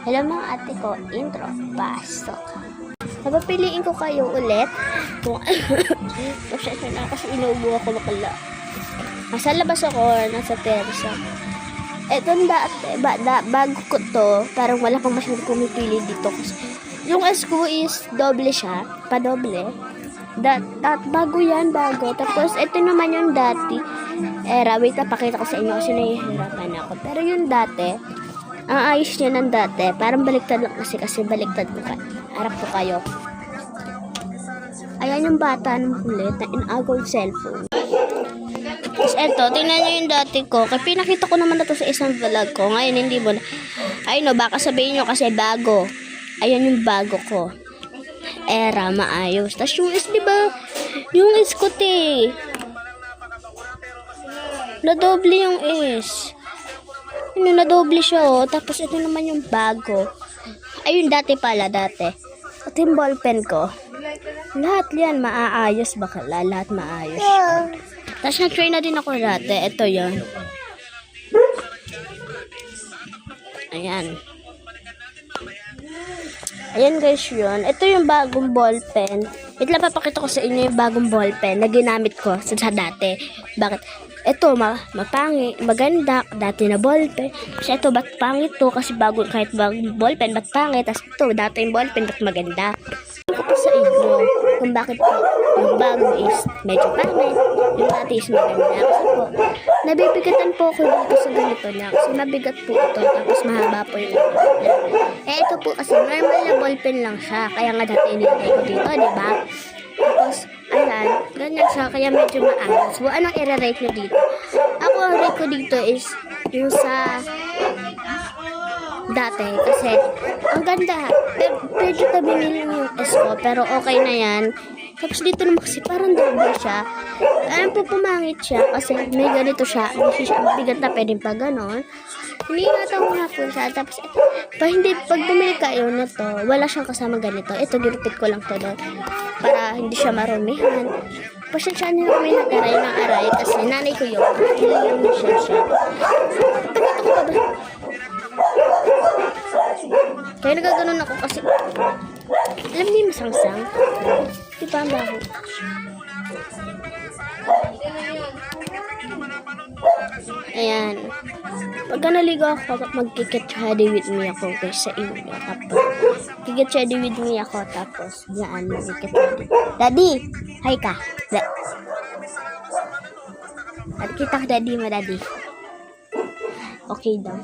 Hello mga ate ko, intro, pasok. Napapiliin ko kayo ulit kung pasensya na kasi inuubo ako bakala. Nasa labas ako, nasa terasa. Etong dati, bago ko to, parang wala pang masyadong pumipili dito. Kasi yung S ko is doble siya, padoble. Bago yan, bago. Tapos ito naman yung dati. Wait, napakita ko sa inyo kasi nahihirapan ako. Pero yung dati, ang ayos niya ng dati, parang baliktad lang kasi baliktad ko harap ko kayo. Ayan yung bata ng kulit na inagol cellphone. Tapos eto, tingnan nyo yung dati ko. Kaya pinakita ko naman na to sa isang vlog ko. Ngayon hindi mo na. Ay no, baka sabihin nyo kasi bago. Ayan yung bago ko. Maayos. Tapos yung is, diba? Yung is ko nadoble yung is. Nadoble siya, oh. Tapos ito naman yung bago. Ayun, dati pala, dati. At yung ballpen ko. Lahat yan, maaayos. Bakala, lahat maayos. Tapos na-try na din ako dati. Ito yun. Ayan. Ayan guys yun. Ito yung bagong ballpen. Ito lang papakita ko sa inyo yung bagong ballpen na ginamit ko sa dati. Bakit? Ito, mapangit, maganda, dati na ballpen. Kasi ito, ba't pangit to? Kasi kahit bagong ballpen, ba't pangit? Tapos ito, dati yung ballpen, ba't maganda? Ano ko sa inyo kung bakit po yung bago is medyo pangit, yung dati is maganda. Kasi po, nabibigatan po ako dito sa ganito na. Kasi mabigat po ito, tapos mahaba po yung ito po kasi normal na ballpen lang siya. Kaya nga dati nilagay ko dito, diba? Tapos, ayan, ganyan siya, kaya medyo maayos. So, anong i-rate nyo dito? Ako, ang rate ko dito is yung sa dati, kasi ang ganda. Pwede ka binili yung S ko, pero okay na yan. Tapos dito naman kasi parang double siya. Ayan po, pumangit siya, kasi may ganito siya. Kasi siya bigat na pwedeng pa ganon. Iniingatan ko nga po siya. Tapos, pag bumili kayo na to, wala siyang kasama ganito. Ito, ginupit ko lang to doon. Para hindi siya marumihan. Pasensya niyo kami nag-aray ng aray. Kasi nanay ko yun. Nilang na siya. Pagkita ko pa ba? Kaya nagaganon ako kasi, alam niyo yung masangsang? Di ba ang baho? Ayan. Pagka naligo ako, mag-get ready with me ako guys sa inyo. Tapos, get ready with me ako. Tapos, yan, mag-get ready. Daddy! Hi ka! Kita ka daddy mo, daddy. Okay daw.